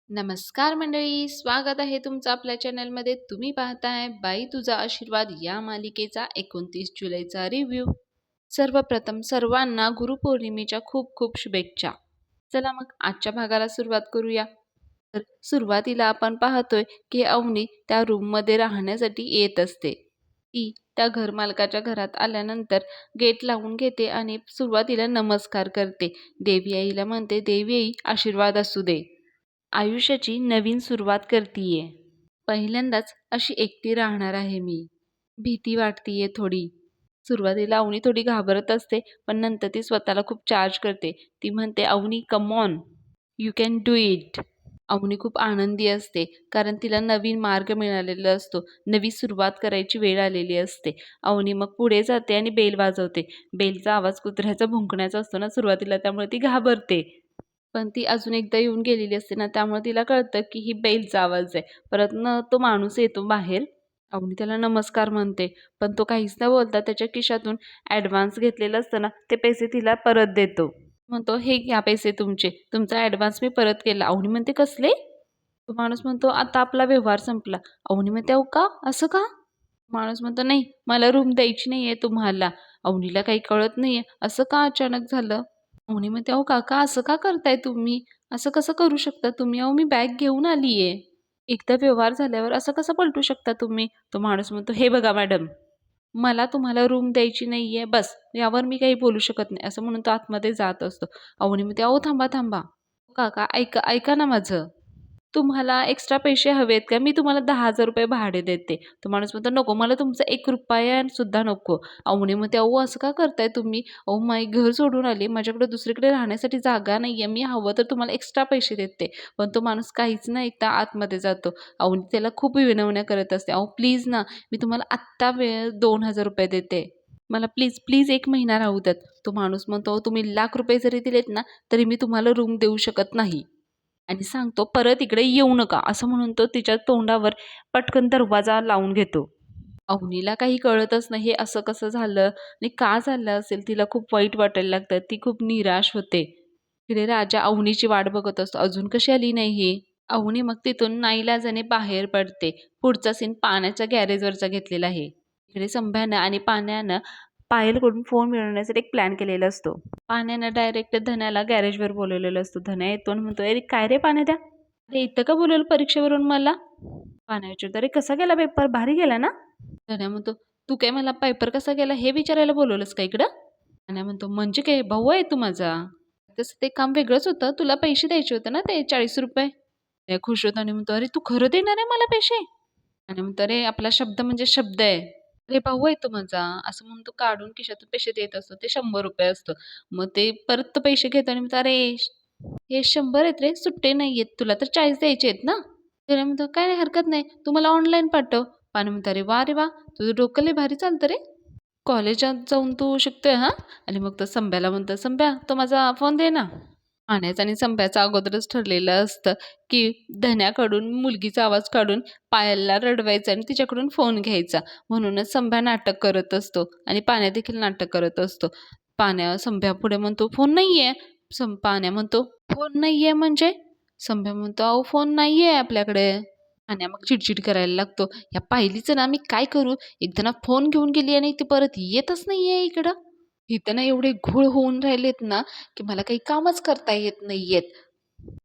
नमस्कार मंडळी, स्वागत आहे तुमचं आपल्या चॅनलमध्ये. तुम्ही पाहताय बाई तुझा आशीर्वाद या मालिकेचा 29 जुलैचा रिव्ह्यू. सर्वप्रथम सर्वांना गुरुपौर्णिमेच्या खूप खूप शुभेच्छा. चला मग आजच्या भागाला सुरुवात करूया. तर सुरुवातीला आपण पाहतोय की अवनी त्या रूममध्ये राहण्यासाठी येत असते. ती त्या घरमालकाच्या घरात आल्यानंतर गेट लावून घेते आणि सुरुवातीला नमस्कार करते. देवी आईला म्हणते, देवी आई आशीर्वाद असू दे. आयुष्याची नवीन सुरुवात करतीये. पहिल्यांदाच अशी एकटी राहणार आहे मी. भीती वाटतीये थोडी. सुरुवातीला अवनी थोडी घाबरत असते, पण नंतर ती स्वतःला खूप चार्ज करते. ती म्हणते, Avani come on, you can do it. Avani खूप आनंदी असते, कारण तिला नवीन मार्ग मिळालेला असतो. नवी सुरुवात करायची वेळ आलेली असते. अवनी मग पुढे जाते आणि बेल वाजवते. बेलचा आवाज कुत्र्याचा भुंकण्याचा असतो ना सुरुवातीला, त्यामुळे ती घाबरते. पण ती अजून एकदा येऊन गेलेली असते ना, त्यामुळे तिला कळतं की ही बेलचा आवाज आहे. परत न तो माणूस येतो बाहेर. अवनी त्याला नमस्कार म्हणते, पण तो काहीच न बोलता त्याच्या खिशातून ॲडव्हान्स घेतलेलं असतं ना, ते पैसे तिला परत देतो. म्हणतो, हे घ्या पैसे तुमचे, तुमचा ॲडव्हान्स मी परत केला. अवनी म्हणते, कसले? तो माणूस म्हणतो, आता आपला व्यवहार संपला. अवनी म्हणते, अहो का, असं का? माणूस म्हणतो, नाही मला रूम द्यायची नाहीये तुम्हाला. अवनीला काही कळत नाहीये, असं का अचानक झालं. अवनी म्हणते, अहो काका असं का करताय तुम्ही, असं कसं करू शकता तुम्ही, अहो मी बॅग घेऊन आलीये. एकदा व्यवहार झाल्यावर असं कसं पलटू शकता तुम्ही. तो माणूस म्हणतो, हे बघा मॅडम, मला तुम्हाला रूम द्यायची नाहीये, बस यावर मी काही बोलू शकत नाही, असं म्हणून तो आतमध्ये जात असतो. अवनी म्हणते, अहो थांबा थांबा, काका ऐका ऐका ना माझं, तुम्हाला एक्स्ट्रा पैसे हवेत का? मी तुम्हाला 10,000 रुपये भाडे देते. तो माणूस म्हणतो, नको मला तुमचा 1 रुपया सुद्धा नको. अवनी म्हणते, अहो असं का करताय तुम्ही, अहो मी घर सोडून आले, माझ्याकडे दुसरीकडे राहण्यासाठी जागा नाहीये, मी हवं तर तुम्हाला एक्स्ट्रा पैसे देते. पण तो माणूस काहीच न ऐकता आतमध्ये जातो. अवनी त्याला खूप विनवण्या करत असते, अहो प्लीज ना, मी तुम्हाला आत्ता 2,000 रुपये देते, मला प्लीज प्लीज 1 महिना राहू द्यात. तो माणूस म्हणतो, तुम्ही ₹1,00,000 जरी दिलेत ना, तरी मी तुम्हाला रूम देऊ शकत नाही आणि सांगतो, परत इकडे येऊ नका, असं म्हणून तो तिच्या तोंडावर पटकन दरवाजा लावून घेतो. अवनीला काही कळतच नाही हे असं कसं झालं आणि का झालं असेल. तिला खूप वाईट वाटायला लागतं. ती खूप निराश होते. तिकडे राजा अवनीची वाट बघत असतो, अजून कशी आली नाही ही. अवनी मग तिथून नाईलाजाने बाहेर पडते. पुढचा सीन पाण्याच्या गॅरेजवरचा घेतलेला आहे. इकडे संभ्यानं आणि पाण्यानं पायलकडून फोन मिळवण्यासाठी एक प्लॅन केलेला असतो. पाण्यानं डायरेक्ट धन्याला गॅरेजवर बोलवलेलं असतं. धन्या येतो आणि म्हणतो, अरे काय रे पाण्या, अरे इथं का बोलवलं परीक्षेवरून मला. पाण्या विचारतो, अरे कसा गेला पेपर, भारी गेला ना. धन्या म्हणतो, तू काय मला पेपर कसा गेला हे विचारायला बोलवलंस का इकडं. धन्या म्हणतो, म्हणजे काय भाऊ आहे तू माझा, तसं ते काम वेगळंच होतं, तुला पैसे द्यायचे होते ना ते 40 रुपये. ते खुश होतो आणि म्हणतो, अरे तू खरं देणार आहे मला पैसे. आणि म्हणतो, अरे आपला शब्द म्हणजे शब्द आहे, अरे भाऊ आहे तो माझा, असं म्हणून तो काढून खिशातून पैसे देत असतो. ते 100 रुपये असतं. मग ते परत तो पैसे घेतो आणि म्हणतो, अरे हे 100 आहेत रे, सुट्टे नाही आहेत, तुला तर 40 द्यायचे आहेत ना. त्याला म्हणतो, काय नाही हरकत नाही, तू मला ऑनलाईन पाठव. पाणी म्हणतो, अरे वा, तुझं डोकं लय भारी चालतं रे, कॉलेजात जाऊन तू शिकतोय हां. आणि मग तो संब्याला म्हणतो, संब्या तो माझा फोन दे ना. पाण्याचं आणि संप्याचं अगोदरच ठरलेलं असतं की धन्याकडून मुलगीचा आवाज काढून पायलला रडवायचा आणि तिच्याकडून फोन घ्यायचा. म्हणूनच संभ्या नाटक करत असतो आणि पाण्या देखील नाटक करत असतो. पाण्या संभ्या पुढे म्हणतो, फोन नाहीये. पाण्या म्हणतो, फोन नाहीये म्हणजे. संभ्या म्हणतो, अहो फोन नाहीये आपल्याकडे. पाण्या मग चिडचिड करायला लागतो, या पायलीचं ना मी काय करू, एकदा ना फोन घेऊन गेली आणि ती परत येतच नाहीये इकडं. इथं ना एवढे घोळ होऊन राहिलेत ना, की मला काही कामच करता येत नाहीयेत.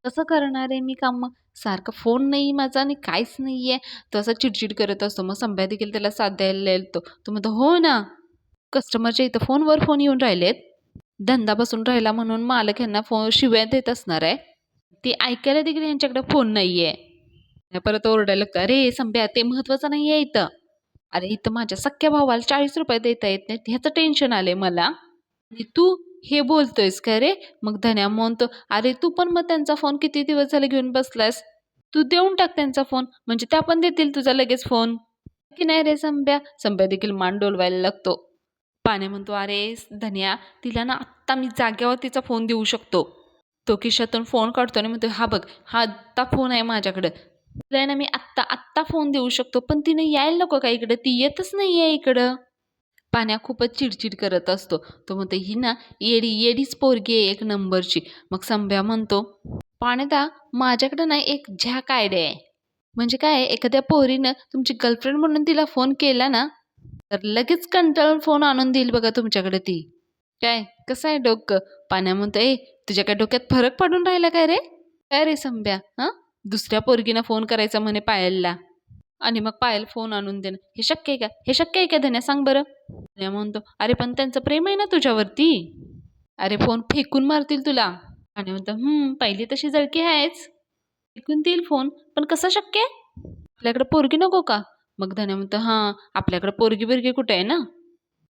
कसं करणार आहे मी काम? सारखा फोन नाही माझा आणि काहीच नाहीये. तो असा चिडचिड करत असतो. मग संभ्या देखील त्याला साथ द्यायला येतो. तो म्हणतो, हो ना, कस्टमरच्या इथं फोनवर फोन येऊन राहिलेत. धंदा बसून राहिला म्हणून मालक ह्यांना फोन शिव्या देत असणार आहे. ते ऐकायला देखील ह्यांच्याकडे फोन नाहीये. परत ओरडायला लागतं, अरे संभ्या ते महत्वाचं नाहीये इथं. अरे इथं माझ्या सख्ख्या भावाला 40 रुपये देता येत नाहीत, ह्याचं टेन्शन आलंय मला. आणि तू हे बोलतोयस का रे. मग धन्या म्हणतो, अरे तू पण मग त्यांचा फोन किती दिवस झाले घेऊन बसलायस, तू देऊन टाक त्यांचा फोन, म्हणजे त्या पण देतील तुझा लगेच फोन. की नाही रे संभ्या. संभ्या देखील मान डोलवायला लागतो. पाण्या म्हणतो, अरे धन्या, तिला ना आत्ता मी जाग्यावर तिचा फोन देऊ शकतो. तो खिशातून फोन काढतो आणि म्हणतो, हा बघ, हा आत्ता फोन आहे माझ्याकडं, तिला आहे ना मी आत्ता आत्ता फोन देऊ शकतो, पण तिने यायला नको का इकडं, ती येतच नाहीये इकडं. पाण्या खूपच चिडचिड करत असतो. तो म्हणतो, ही ना येडीच पोरगी आहे 1 नंबरची. मग संभ्या म्हणतो, पाण्यादा माझ्याकडे ना एक झॅक आयडिया आहे. म्हणजे काय आहे, एखाद्या पोरीनं तुमची गर्लफ्रेंड म्हणून तिला फोन केला ना, तर लगेच कंटाळून फोन आणून देईल बघा तुमच्याकडे ती. काय कसं आहे डोकं? पाण्या म्हणतो, "ए, तुझ्या काय डोक्यात फरक पडून राहिला काय रे? काय रे संभ्या, हां? दुसऱ्या पोरगीनं फोन करायचा म्हणे पायलला आणि मग पायल फोन आणून देणं. हे शक्य आहे का? हे शक्य आहे का धन्या सांग बरं?" धन्या म्हणतो, "अरे पण त्यांचं प्रेम आहे ना तुझ्यावरती. अरे फोन फेकून मारतील तुला." आणि म्हणतो, पहिली तशी जळकी आहेच. फेकून देईल फोन, पण कसं शक्य आहे? आपल्याकडे पोरगी नको का?" मग धन्या म्हणतो, "हां, आपल्याकडे पोरगी-बिरगी कुठे आहे ना?"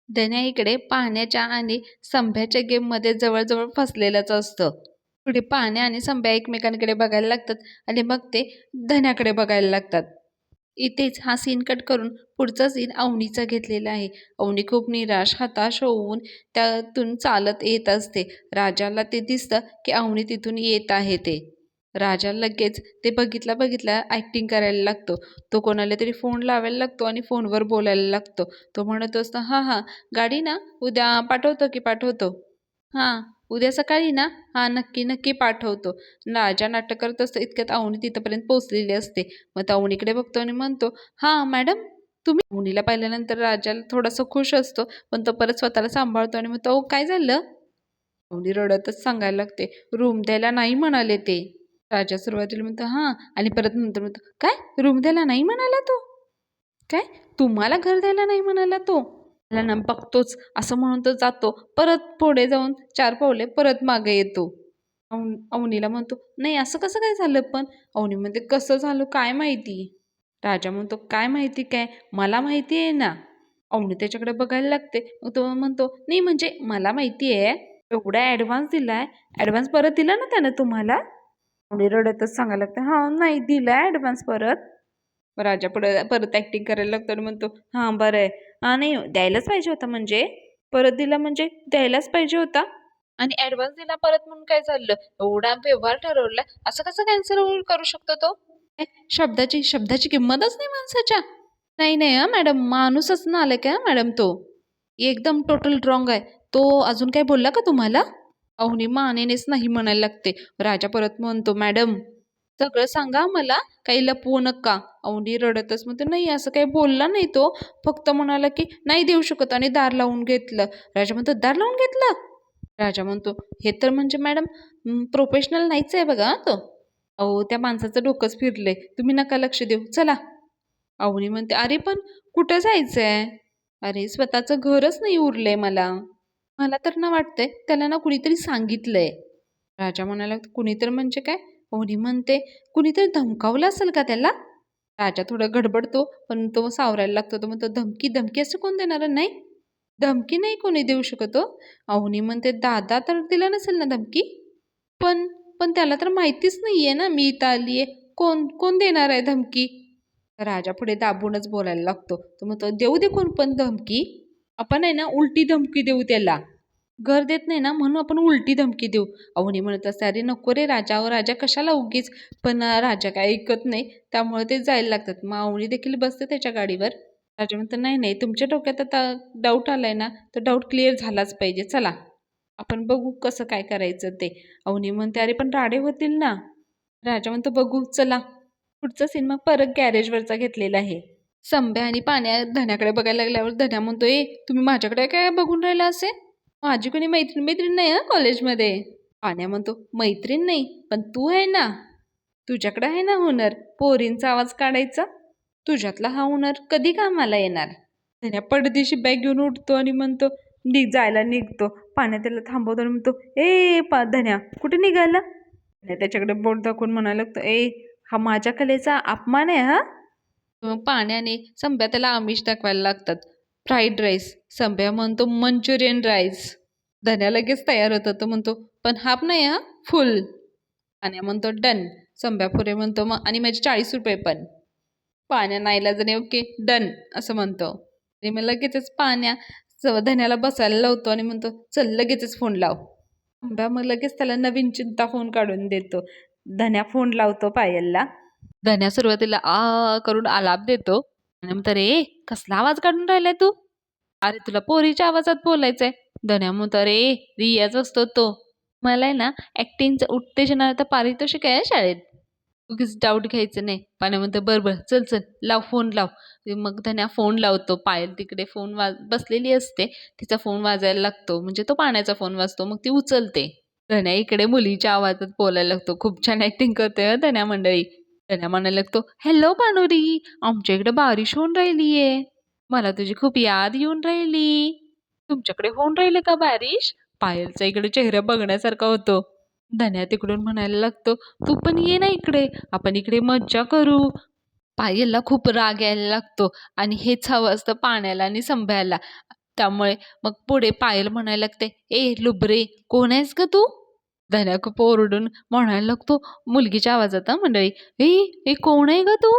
धन्या इकडे पाण्याच्या आणि संभ्याच्या गेममध्ये जवळ फसलेलाच असतो. पुढे पाण्या आणि संभ्या एकमेकांकडे बघायला लागतात आणि मग ते धन्याकडे बघायला लागतात. इथेच हा सीन कट करून पुढचा सीन अवनीचा घेतलेला आहे. अवनी खूप निराश, हताश होऊन त्यातून चालत येत असते. राजाला ते दिसतं की अवनी तिथून येत आहे ते. राजा लगेच ते बघितल्या ॲक्टिंग करायला लागतो. तो कोणाला तरी फोन लावायला लागतो आणि फोनवर बोलायला लागतो. तो म्हणत असतो, "हां, हां, गाडी ना उद्या पाठवतो की पाठवतो. हां, उद्या सकाळी ना? हां, नक्की, नक्की पाठवतो." राजा नाटक करत असतो. इतक्यात अवनी तिथपर्यंत पोहोचलेली असते. मग तो अवनीकडे बघतो आणि म्हणतो, "हां, मॅडम तुम्ही?" अवनीला पाहिल्यानंतर राजा थोडासा खुश असतो, पण तो परत स्वतःला सांभाळतो आणि म्हणतो, "अहो काय झालं?" अवनी रडतच सांगायला लागते, "रूम द्यायला नाही म्हणाले ते." राजा सुरुवातीला म्हणतो, "हां" आणि परत नंतर म्हणतो, "काय? रूम द्यायला नाही म्हणाला तो? काय? तुम्हाला घर द्यायला नाही म्हणाला तो?" "त्याला ना बघतोच," असं म्हणून तो जातो. परत पुढे जाऊन 4 पावले परत मागे येतो. अवनीला म्हणतो, "नाही असं कसं काय झालं पण?" अवनी म्हणते, "कसं झालं काय माहिती?" राजा म्हणतो, "काय माहिती काय? मला माहिती आहे ना." अवनी त्याच्याकडे बघायला लागते. मग तो म्हणतो, "नाही म्हणजे मला माहिती आहे. एवढा ॲडव्हान्स दिलाय. ॲडव्हान्स परत दिला ना त्यानं तुम्हाला?" अवनी रडतच सांगायला लागते, "हां, नाही दिलाय ॲडव्हान्स परत." मग राजा पुढे परत ॲक्टिंग करायला लागतो आणि म्हणतो, "हां, बरं आहे. हां, नाही द्यायलाच पाहिजे होता म्हणजे? परत दिला म्हणजे द्यायलाच पाहिजे होता आणि ॲडव्हान्स दिला परत म्हणून काय झालं? एवढा व्यवहार ठरवलाय, असं कसं कॅन्सल करू शकतो तो? शब्दाची किंमतच नाही माणसाच्या. नाही, नाही हां मॅडम, माणूसच नालायक आहे हां मॅडम तो. एकदम टोटल रॉंग आहे. तो अजून काही बोलला का तुम्हाला?" अवनी मानेनेच नाही म्हणायला लागते. राजा परत म्हणतो, "मॅडम सगळं सांगा मला, काही लपवू नका." अवनी रडतच म्हणते, "नाही असं काही बोलला नाही तो. फक्त म्हणाला की नाही देऊ शकत आणि दार लावून घेतलं." राजा म्हणतो, "दार लावून घेतलं?" राजा म्हणतो, "हे तर म्हणजे मॅडम प्रोफेशनल नाहीच आहे बघा हां तो." अहो त्या माणसाचं डोकंच फिरलंय. तुम्ही नका लक्ष देऊ. चला. अवनी म्हणते, "अरे पण कुठं जायचंय?" "अरे स्वतःचं घरच नाही उरलंय मला. मला तर ना वाटतंय त्याला ना कुणीतरी सांगितलंय." राजा म्हणाला, "कुणीतरी म्हणजे काय?" अवनी म्हणते, "कुणीतरी धमकावलं असेल का त्याला?" राजा थोडा गडबडतो, पण तो सावरायला लागतो. तो म्हणतो, "धमकी धमकी असं कोण देणार? नाही, धमकी नाही कोणी देऊ शकत हो." अवनी म्हणते, "दादा तर दिला नसेल ना धमकी?" पण पण त्याला तर माहितीच नाहीये ना मी इथं आलीये. कोण कोण देणार आहे धमकी?" राजा पुढे दाबूनच बोलायला लागतो. तो म्हणतो, "देऊ दे कोण पण धमकी. आपण आहे ना उलटी धमकी देऊ त्याला. घर देत नाही ना म्हणून आपण उलटी धमकी देऊ." अवनी म्हणत असते, "अरे नको रे राजा, अहो राजा कशाला उगीच." पण राजा काय ऐकत नाही. त्यामुळे ते जायला लागतात. मग अवनी देखील बसते त्याच्या गाडीवर. राजा म्हणतो, "नाही नाही तुमच्या डोक्यात आता डाऊट आलाय ना, तर डाऊट क्लिअर झालाच पाहिजे. चला आपण बघू कसं काय करायचं ते." अवनी म्हणते, "अरे पण राडे होतील ना." राजा म्हणतो, "बघू चला." पुढचा सीन मग परत गॅरेजवरचा घेतलेला आहे. संभ्या आणि पाण्या धन्याकडे बघायला लागल्यावर धन्या म्हणतो, "ए तुम्ही माझ्याकडे काय बघून राहिला असे? माझी कोणी मैत्रीण मैत्रीण नाही हं कॉलेजमध्ये." पाण्या म्हणतो, "मैत्रीण नाही पण तू आहे ना, तुझ्याकडे आहे ना हुनर पोरींचा आवाज काढायचा. तुझ्यातला हा हुनर कधी कामाला येणार?" धन्या पडदिशी बॅग घेऊन उठतो आणि म्हणतो, जायला निघतो. पाण्या त्याला थांबवतो आणि म्हणतो, "ए धन्या कुठे निघाला?" धन्या त्याच्याकडे बोट दाखवून म्हणायला लागतो, "ए हा माझ्या कलेचा अपमान आहे हा." मग पाण्याने संभ्या त्याला आमिष दाखवायला लागतात. Fried rice. संभ्या म्हणतो, "मंचुरियन राईस." धन्या लगेच तयार होतो. तो म्हणतो, "पण हाफ नाही हां, फुल." पाण्या म्हणतो, "डन." संभ्या पुढे म्हणतो, "मग आणि माझे ₹40 पण." पाण्या नाईलाजाने "ओके डन" असं म्हणतो. आणि मग लगेचच पाण्या धन्याला बसायला लावतो आणि म्हणतो, "चल लगेचच फोन लाव." संभ्या मग लगेच त्याला नवीन चिंता फोन काढून देतो. धन्या फोन लावतो पायलला. धन्या सुरुवातीला करून आलाप देतो आणि म्हणतो, "रे कसला आवाज काढून राहिलाय तू? अरे तुला पोरीच्या आवाजात बोलायचंय." धन्या म्हणतो, "अरे रियाज असतो तो." मला आहे ना ॲक्टिंगचं उत्तेजनार्थ पारितोषिक आहे शाळेत. उगीच डाऊट घ्यायचं नाही. पाण्या म्हणतो, "बरं बरं, चल चल लाव फोन लाव." ते मग धन्या फोन लावतो. पायल तिकडे फोन बसलेली असते. तिचा फोन वाजायला लागतो. म्हणजे तो पाण्याचा फोन वाजतो. मग ती उचलते. धन्या इकडे मुलीच्या आवाजात बोलायला लागतो. खूप छान ॲक्टिंग करतोय हं धन्या मंडळी. धन्या म्हणायला लागतो, "हॅलो पानुरी, आमच्या इकडे बारिश होऊन राहिलीये. मला तुझी खूप याद येऊन राहिली. तुमच्याकडे होऊन राहिले का बारिश?" पायलचा इकडे चेहरा बघण्यासारखा होतो. धन्या तिकडून म्हणायला लागतो, "तू पण ये ना इकडे, आपण इकडे मज्जा करू." पायलला खूप राग यायला लागतो आणि हेच हवं असतं पाण्याला आणि संभ्याला. त्यामुळे मग पुढे पायल म्हणायला लागते, "ए लुबरे, कोण आहेस ग तू?" धन्या खूप ओरडून म्हणायला लागतो मुलगीच्या आवाजात हं मंडळी, "ए, ए कोण आहे ग तू?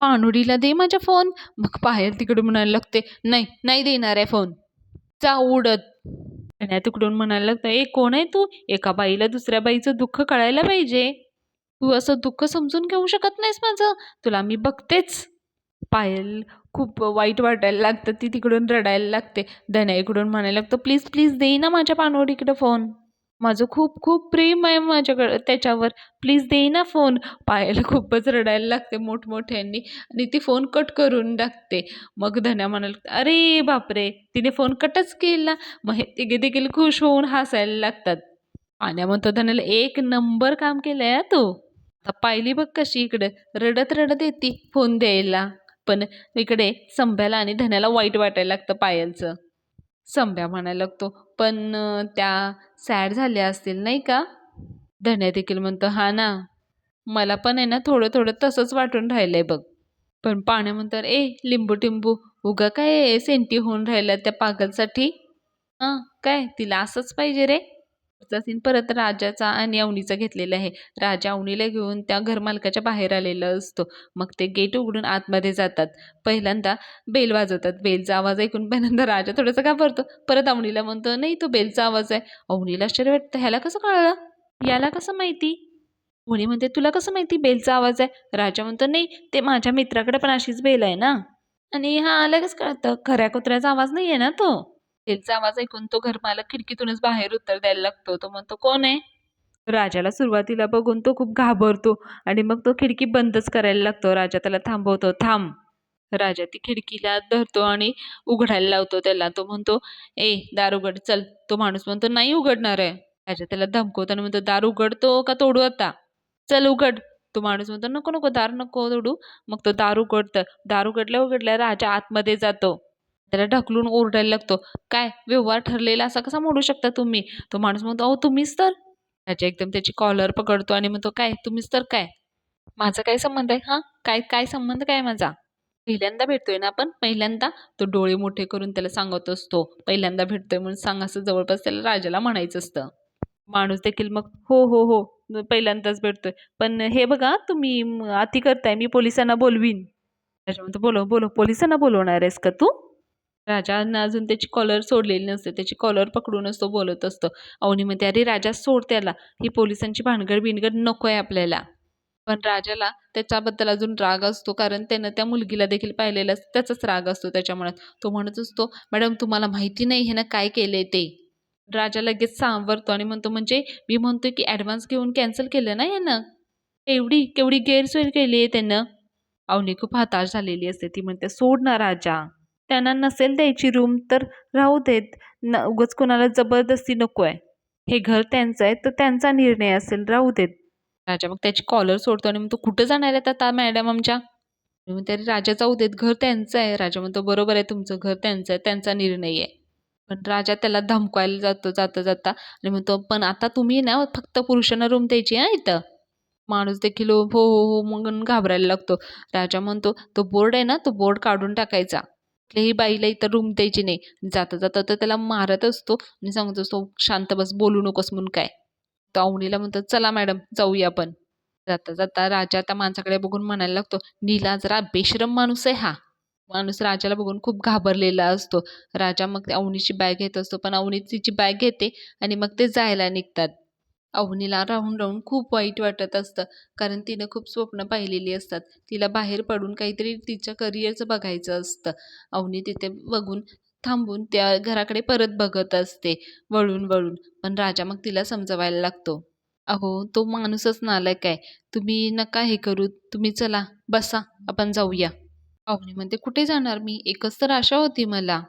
पानुरीला दे माझा फोन." मग पायल तिकडून म्हणायला लागते, "नाही, नाही देणार आहे फोन. जा उडत." धन्या तिकडून म्हणायला लागतो, "ए कोण आहे तू? एका बाईला दुसऱ्या बाईचं दुःख कळायला पाहिजे. तू असं दुःख समजून घेऊ शकत नाहीस माझं. तुला मी बघतेच." पायल खूप वाईट वाटायला लागतं. ती तिकडून रडायला लागते. धन्या इकडून म्हणायला लागतो, "प्लीज, प्लीज दे ना माझ्या पानवडीकडे फोन. माझं खूप खूप प्रेम आहे माझ्याकडं त्याच्यावर. प्लीज दे ना फोन." पायल खूपच रडायला लागते मोठमोठ्यांनी आणि ती फोन कट करून टाकते. मग धन्या म्हणाला, "अरे बापरे! तिने फोन कटच केला." मग हे तिघे देखील खुश होऊन हसायला लागतात. आण्या म्हणतो धन्याला, "एक नंबर काम केलंय हां तू." आता पाहिली बघ कशी इकडे रडत रडत येते फोन द्यायला. पण इकडे संभ्याला आणि धन्याला वाईट वाटायला लागतं पायलचं. संभ्या म्हणायला लागतो, "पण त्या सॅड झाल्या असतील नाही का?" धन्या देखील म्हणतो, "हा ना, मला पण आहे ना थोडं थोडं तसंच वाटून राहिलंय बघ." पण पाण्या म्हणतात, "ए लिंबू-टिंबू, उगा काय सेंटी होऊन राहिल्या त्या पागलसाठी? हां, काय तिला असंच पाहिजे रे?" पुढचा सीन परत राजाचा आणि अवनीचा घेतलेला आहे. राजा अवनीला घेऊन त्या घरमालकाच्या बाहेर आलेला असतो. मग ते गेट उघडून आतमध्ये जातात. पहिल्यांदा बेल वाजवतात. बेलचा आवाज ऐकून पहिल्यांदा राजा थोडासा घाबरतो. परत अवनीला म्हणतो, "नाही तो बेलचा आवाज आहे." अवनीला आश्चर्य वाटतं, "ह्याला कसं कळलं? याला कसं माहिती?" अवनी म्हणते, "तुला कसं माहिती बेलचा आवाज आहे?" राजा म्हणतो, "नाही, ते माझ्या मित्राकडे पण अशीच बेल आहे ना. आणि हां, लगेच कळतं खऱ्या कुत्र्याचा आवाज नाहीये ना तो." बेलचा आवाज ऐकून तो घरमालक खिडकीतूनच बाहेर उत्तर द्यायला लागतो. तो म्हणतो, "कोण आहे?" राजाला सुरुवातीला बघून तो खूप घाबरतो आणि मग तो खिडकी बंदच करायला लागतो. राजा त्याला थांबवतो, "थांब." राजा ती खिडकीला धरतो आणि उघडायला लावतो त्याला. तो म्हणतो, "ए दार उघड चल." तो माणूस म्हणतो, "नाही उघडणार आहे." राजा त्याला धमकवतो आणि म्हणतो, "दार उघडतो का तोडू आता? चल उघड." तो माणूस म्हणतो, "नको नको दार नको तोडू." मग तो दार उघडतं. दार उघडल्या उघडल्या राजा आतमध्ये जातो. त्याला ढकलून ओरडायला लागतो, "काय व्यवहार ठरलेला असा कसा मोडू शकता तुम्ही?" तो माणूस म्हणतो, "अहो तुम्हीच तर." राजा एकदम त्याची कॉलर पकडतो आणि म्हणतो, "काय तुम्हीच तर काय? माझा काय संबंध आहे हां? काय काय संबंध काय माझा? पहिल्यांदा भेटतोय ना आपण पहिल्यांदा?" तो डोळे मोठे करून त्याला सांगत असतो. पहिल्यांदा भेटतोय म्हणून सांग असं जवळपास त्याला राजाला म्हणायचं असतं. माणूस देखील मग "हो, हो, हो. पहिल्यांदाच भेटतोय. पण हे बघा तुम्ही अति करताय. मी पोलिसांना बोलवीन." राजा म्हणतो, "बोलव, बोलव. पोलिसांना बोलवणार आहेस का तू?" राजानं अजून त्याची कॉलर सोडलेली नसते. त्याची कॉलर पकडूनच तो बोलत असतो. अवनी म्हणते, "अरे राजा सोड त्याला. ही पोलिसांची भानगड-बिनगड नकोय आपल्याला." पण राजाला त्याच्याबद्दल अजून राग असतो कारण त्यानं त्या मुलगीला देखील पाहिलेलं असतं. त्याचाच राग असतो त्याच्या मनात. तो म्हणत असतो, "मॅडम तुम्हाला माहिती नाही ह्यानं काय केलंय ते." राजा लगेच सावरतो आणि म्हणतो, "म्हणजे मी म्हणतोय की ॲडव्हान्स घेऊन कॅन्सल केलं ना यानं. केवढी गैरसोय केली आहे त्यानं." अवनी खूप हताश झालेली असते. ती म्हणते, "सोड ना राजा. त्यांना नसेल द्यायची रूम तर राहू देत. उगाच कोणाला जबरदस्ती नको आहे. हे घर त्यांचं आहे, तर त्यांचा निर्णय असेल, राहू देत." राजा मग त्याची कॉलर सोडतो आणि म्हणतो, "कुठं जाणार आहेत आता मॅडम आमच्या?" मी म्हणते, "अरे राजा जाऊ देत, घर त्यांचं आहे." राजा म्हणतो, "बरोबर आहे तुमचं, घर त्यांचं आहे, त्यांचा निर्णय आहे." पण राजा त्याला धमकावायला जातो जाता आणि म्हणतो, "पण आता तुम्ही ना फक्त पुरुषांना रूम द्यायची हां इथं." माणूस देखील हो, हो, हो म्हणून घाबरायला लागतो. राजा म्हणतो, "तो बोर्ड आहे ना, तो बोर्ड काढून टाकायचा. कुठल्याही बाईला इथं रूम द्यायची नाही." जाता जाता तर त्याला मारत असतो आणि सांगत असतो, "शांत बस, बोलू नकोस म्हणून काय." तो अवनीला म्हणतो, "चला मॅडम जाऊया आपण." जाता जाता राजा त्या माणसाकडे बघून म्हणायला लागतो, "नीला जरा बेशरम माणूस आहे हा." माणूस राजाला बघून खूप घाबरलेला असतो. राजा मग अवनीची बॅग घेत असतो, पण अवनी तिची बॅग घेते आणि मग ते जायला निघतात. अवनीला राहून राहून खूप वाईट वाटत असतं कारण तिनं खूप स्वप्न पाहिलेली असतात. तिला बाहेर पडून काहीतरी तिच्या करिअरचं बघायचं असतं. अवनी तिथे बघून थांबून त्या घराकडे परत बघत असते वळून वळून. पण राजा मग तिला समजवायला लागतो. अहो, तो माणूसच नालायक आहे. तुम्ही नका हे करू. तुम्ही चला, बसा, आपण जाऊया. पाहुणे म्हणते, "कुठे जाणार मी? एकच तर आशा होती मला."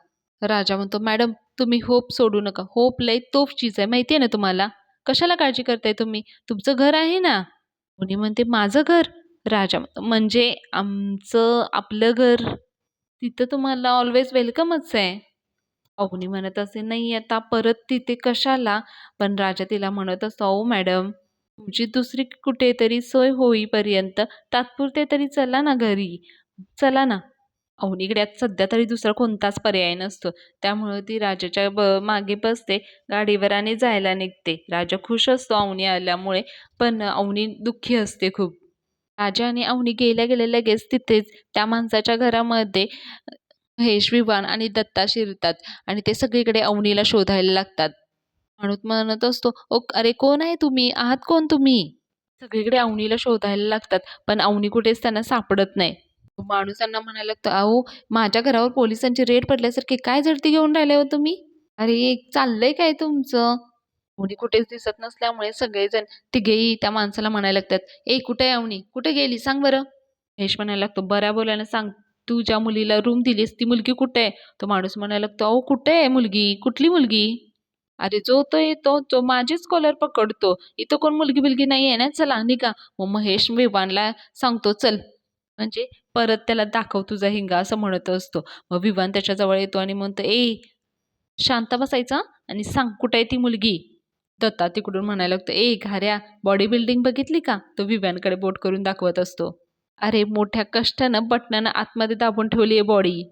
राजा म्हणतो, "मॅडम, तुम्ही होप सोडू नका. होप लय तोफ चीज आहे, माहिती आहे ना तुम्हाला? कशाला काळजी करताय तुम्ही? तुमचं घर आहे ना." कोणी म्हणते, "माझं घर?" राजा म्हणतो, "म्हणजे आमचं आपलं घर. तिथं तुम्हाला ऑल्वेज वेलकमच आहे." अवनी म्हणत असे, "नाही आता परत तिथे कशाला?" पण राजा तिला म्हणत असतो, "अहो मॅडम, तुमची दुसरी कुठेतरी सोय होईपर्यंत तात्पुरते तरी चला ना घरी. चला ना." अवनीकडे आता सध्या तरी दुसरा कोणताच पर्याय नसतो. त्यामुळे ती राजाच्या मागे बसते गाडीवर आणि जायला निघते. राजा खुश असतो अवनी आल्यामुळे, पण अवनी दुःखी असते खूप. राजा आणि अवनी गेल्या गेल्या लगेच तिथेच त्या माणसाच्या घरामध्ये महेश, विवान आणि दत्ता शिरतात आणि ते सगळीकडे अवनीला शोधायला लागतात. माणूस म्हणत असतो, "ओ अरे कोण आहे तुम्ही? आहात कोण तुम्ही?" सगळीकडे अवनीला शोधायला लागतात, पण अवनी कुठेच त्यांना सापडत नाही. माणूस त्यांना म्हणायला लागतो, "अहो, माझ्या घरावर पोलिसांची रेड पडल्यासारखी काय झडती घेऊन राहिले हो तुम्ही? अरे, चाललंय काय तुमचं?" अवनी कुठेच दिसत नसल्यामुळे सगळेजण तिघेही त्या माणसाला म्हणायला लागतात, "ए, कुठे आहे अवनी? कुठे गेली? सांग बरं." महेश म्हणायला लागतो, "बऱ्या बोलाने सांग, तू ज्या मुलीला रूम दिलीस ती मुलगी कुठे आहे?" तो माणूस म्हणायला लागतो, "अहो, कुठे आहे मुलगी? कुठली मुलगी?" "अरे, जो तो येतो, तो माझीच कॉलर पकडतो. इथं कोण मुलगी-बिलगी नाही आहे ना, चला निघा." मग महेश विवानला सांगतो, "चल." म्हणजे परत त्याला दाखव तुझा हिंगा असं म्हणत असतो. मग विवान त्याच्याजवळ येतो आणि म्हणतो, "ए, शांत बसायचा आणि सांग कुठे आहे ती मुलगी?" दत्ता तिकडून म्हणायला लागतो, "ए घाऱ्या, बॉडी बिल्डिंग बघितली का?" तो विव्यांकडे बोट करून दाखवत असतो. "अरे मोठ्या कष्टानं बटनानं आतमध्ये दाबून ठेवली आहे बॉडी.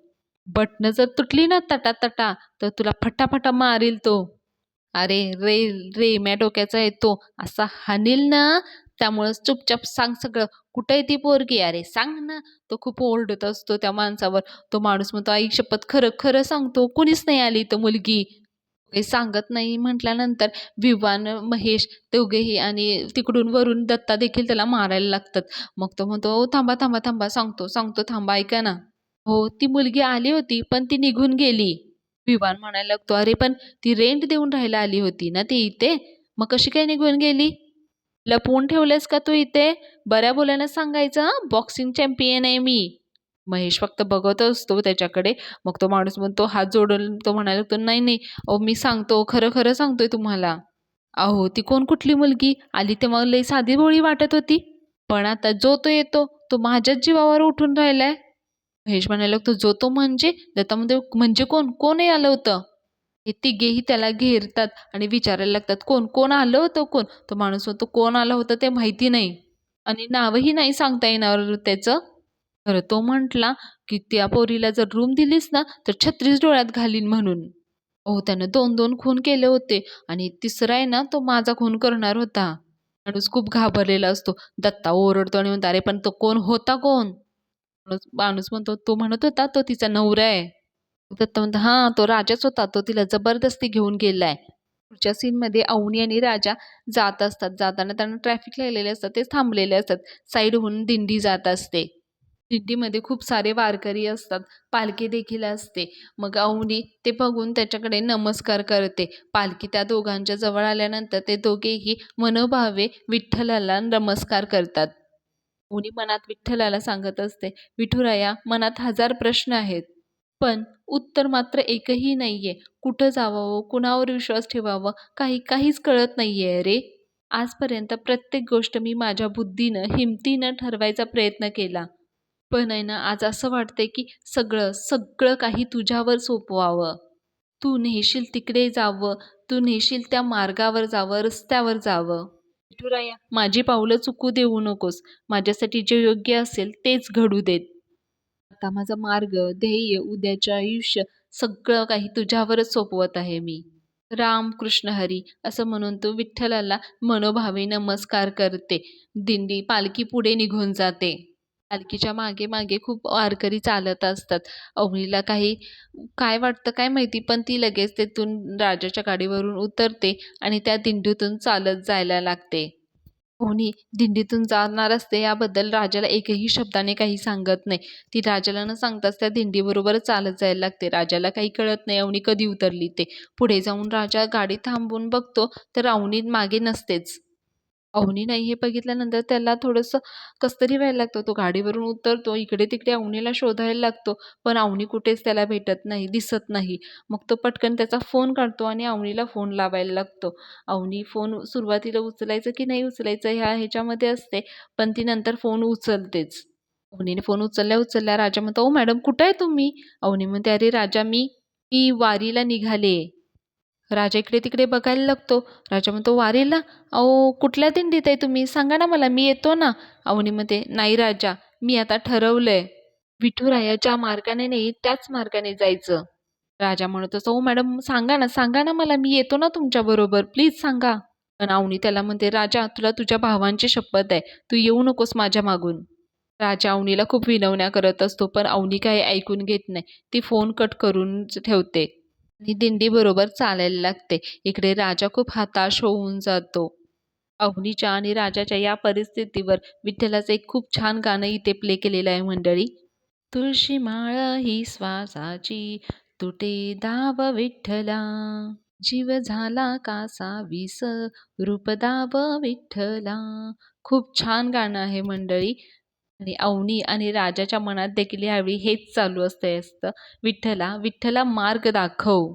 बटणं जर तुटली ना तटा तर तुला फटाफटा मारील तो. अरे रे रेम्या डोक्याचा आहे तो. असा हाणील ना, त्यामुळं चुपचाप सांग सगळं. कुठे आहे ती पोरगी? अरे सांग ना." तो खूप ओरडत असतो त्या माणसावर. तो माणूस म्हणतो, "आई शपथ खरं खरं सांगतो. कुणीच नाही आली इथं मुलगी." काही सांगत नाही म्हटल्यानंतर विवान, महेश दोघेही आणि तिकडून वरून दत्ता देखील त्याला मारायला लागतात. मग तो म्हणतो, "ओ थांबा, थांबा, थांबा. सांगतो, सांगतो. थांबा, ऐका ना." "हो, ती मुलगी आली होती, पण ती निघून गेली." विवान म्हणायला लागतो, "अरे पण ती रेंट देऊन राहायला आली होती ना ती इथे? मग कशी काय निघून गेली? लपवून ठेवलंयस का तू इथे? बऱ्या बोलानं सांगायचं हां, बॉक्सिंग चॅम्पियन आहे मी." महेश फक्त बघत असतो त्याच्याकडे. मग तो माणूस म्हणतो, हात जोडून तो म्हणायला लागतो, "नाही, नाही, अहो मी सांगतो, खरं खरं सांगतोय तुम्हाला." "अहो ती कोण कुठली मुलगी? आली तेव्हा लई साधीभोळी वाटत होती. पण आता जो तो येतो, तो माझ्याच जीवावर उठून राहिलाय." महेश म्हणायला लागतो, "जो तो म्हणजे?" दत्ता म्हणतो, "म्हणजे कोण? कोण हे आलं होतं?" हे तिघेही त्याला घेरतात आणि विचारायला लागतात, "कोण? कोण आलं होतं कोण?" तो माणूस म्हणतो, "कोण आलं होतं ते माहिती नाही आणि नावही नाही सांगता येणार त्याचं." तर तो म्हटला, की "त्या पोरीला जर रूम दिलीस ना, तर 36 डोळ्यात घालीन म्हणून." हो, त्यानं 2-2 खून केले होते आणि तिसरा आहे ना, तो माझा खून करणार होता. माणूस खूप घाबरलेला असतो. दत्ता ओरडतो आणि म्हणतो, "अरे पण तो कोण होता कोण?" माणूस माणूस म्हणतो, "तो म्हणत होता तो तिचा नवरा आहे." दत्ता म्हणतो, "हां, तो राजाच होता. तो तिला जबरदस्ती घेऊन गेलाय." पुढच्या सीनमध्ये अवनी आणि राजा जात असतात. जाताना त्यांना ट्रॅफिक लागलेले असतात. ते थांबलेले असतात. साईडहून दिंडी जात असते. दिंडीमध्ये खूप सारे वारकरी असतात. पालखी देखील असते. मग अवनी ते बघून त्याच्याकडे नमस्कार करते. पालखी त्या दोघांच्या जवळ आल्यानंतर ते दोघेही मनोभावे विठ्ठलाला नमस्कार करतात. अवनी मनात विठ्ठलाला सांगत असते, "विठुराया, मनात हजार प्रश्न आहेत. पण उत्तर मात्र एकही नाहीये. कुठं जावावं? कुणावर विश्वास ठेवावा? काहीच कळत नाहीये रे. आजपर्यंत प्रत्येक गोष्ट मी माझ्या बुद्धीनं, हिमतीनं ठरवायचा प्रयत्न केला. पण आहे ना, आज असं वाटतंय की सगळं काही तुझ्यावर सोपवावं. तू नेशील तिकडे जावं, तू नेशील त्या मार्गावर जावं, रस्त्यावर जावं. विठुराया, माझी पावलं चुकू देऊ नकोस. माझ्यासाठी जे योग्य असेल तेच घडू देत. आता माझा मार्ग, ध्येय, उद्याचे आयुष्य सगळं काही तुझ्यावरच सोपवत आहे मी." राम कृष्ण हरी असं म्हणून तो विठ्ठलाला मनोभावे नमस्कार करते. दिंडी पालखी पुढे निघून जाते. पालखीच्या मागे मागे खूप वारकरी चालत असतात. अवनीला काही काय वाटतं काय माहिती, पण ती लगेच तेथून राजाच्या गाडीवरून उतरते आणि त्या दिंडीतून चालत जायला लागते. अवनी दिंडीतून जाणार असते याबद्दल राजाला एकही शब्दाने काही सांगत नाही. ती राजाला न सांगताच त्या दिंडीबरोबर चालत जायला लागते. राजाला काही कळत नाही अवनी कधी उतरली ते. पुढे जाऊन राजा गाडी थांबवून बघतो तर अवनी मागे नसतेच. अवनी नाही हे बघितल्यानंतर त्याला थोडंसं कसतरी व्हायला लागतं. तो गाडीवरून उतरतो, इकडे-तिकडे अवनीला शोधायला लागतो, पण अवनी कुठेच त्याला भेटत नाही, दिसत नाही. मग तो पटकन त्याचा फोन काढतो आणि अवनीला फोन लावायला लागतो. अवनी फोन सुरुवातीला उचलायचं की नाही उचलायचं ह्याच्यामध्ये असते, पण ती नंतर फोन उचलतेच. अवनीने फोन उचलल्या-उचलल्या राजा म्हणतो, "ओ मॅडम कुठे आहे तुम्ही?" अवनी म्हणते, "अरे राजा मी मी वारीला निघाले." राजा इकडे-तिकडे बघायला लागतो. राजा म्हणतो, "वारीला? अहो, कुठल्या दिंडीत आहे तुम्ही? सांगा ना मला, मी येतो ना." अवनी म्हणते, "नाही राजा, मी आता ठरवलंय. विठुरायाच्या मार्गाने नाही, त्याच मार्गाने जायचं." राजा म्हणत असतो, "ओ मॅडम सांगा ना मला, मी येतो ना तुमच्याबरोबर. प्लीज सांगा." पण अवनी त्याला म्हणते, "राजा, तुला तुझ्या भावांची शपथ आहे. तू येऊ नकोस माझ्या मागून." राजा अवनीला खूप विनवण्या करत असतो, पण अवनी काही ऐकून घेत नाही. ती फोन कट करूनच ठेवते. आणि दिंडीबरोबर चालायला लागते. इकडे राजा खूप हताश होऊन जातो. अवनीच्या आणि राजाच्या या परिस्थितीवर विठ्ठलाचं एक खूप छान गाणं इथे प्ले केलेलं आहे मंडळी. तुळशी माळ ही श्वासाची तुटे दाव विठ्ठला, जीव झाला कासा विस रूप दाव विठ्ठला. खूप छान गाणं आहे मंडळी. आणि अवनी आणि राजाच्या मनात देखील यावेळी हेच चालू असतं. विठ्ठला विठ्ठला मार्ग दाखव.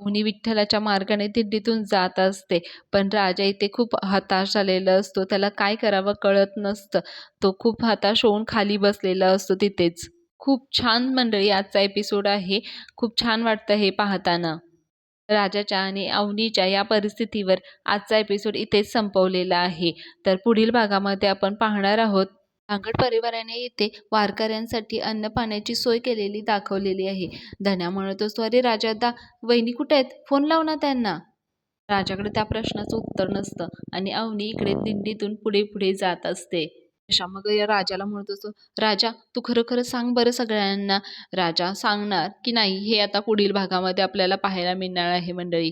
मुनी विठ्ठलाच्या मार्गाने दिंडीतून जात असते, पण राजा इथे खूप हताश झालेला असतो. त्याला काय करावं कळत नसतं. तो खूप हताश होऊन खाली बसलेला असतो तिथेच. खूप छान मंडळी आजचा एपिसोड आहे. खूप छान वाटतं हे पाहताना. राजाच्या आणि अवनीच्या या परिस्थितीवर आजचा एपिसोड इथेच संपवलेला आहे. तर पुढील भागामध्ये आपण पाहणार आहोत भांगड परिवाराने इथे वारकऱ्यांसाठी अन्न-पाण्याची सोय केलेली दाखवलेली आहे. धन्या म्हणत असतो, "अरे राजा वहिनी कुठे आहेत? फोन लाव ना त्यांना." राजाकडे त्या प्रश्नाचं उत्तर नसतं आणि अवनी इकडे दिंडीतून पुढे-पुढे जात असते. अशा मग या राजाला म्हणत असतो, "राजा तू खरं-खरं सांग बरं सगळ्यांना." राजा सांगणार की नाही हे आता पुढील भागामध्ये आपल्याला पाहायला मिळणार आहे मंडळी.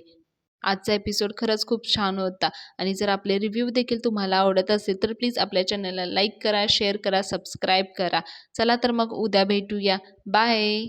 आजचा एपिसोड खरंच खूप छान होता आणि जर आपले रिव्ह्यू देखील तुम्हाला आवडत असेल तर प्लीज आपल्या चॅनलला लाईक करा, शेअर करा, सबस्क्राईब करा. चला तर मग उद्या भेटूया. बाय.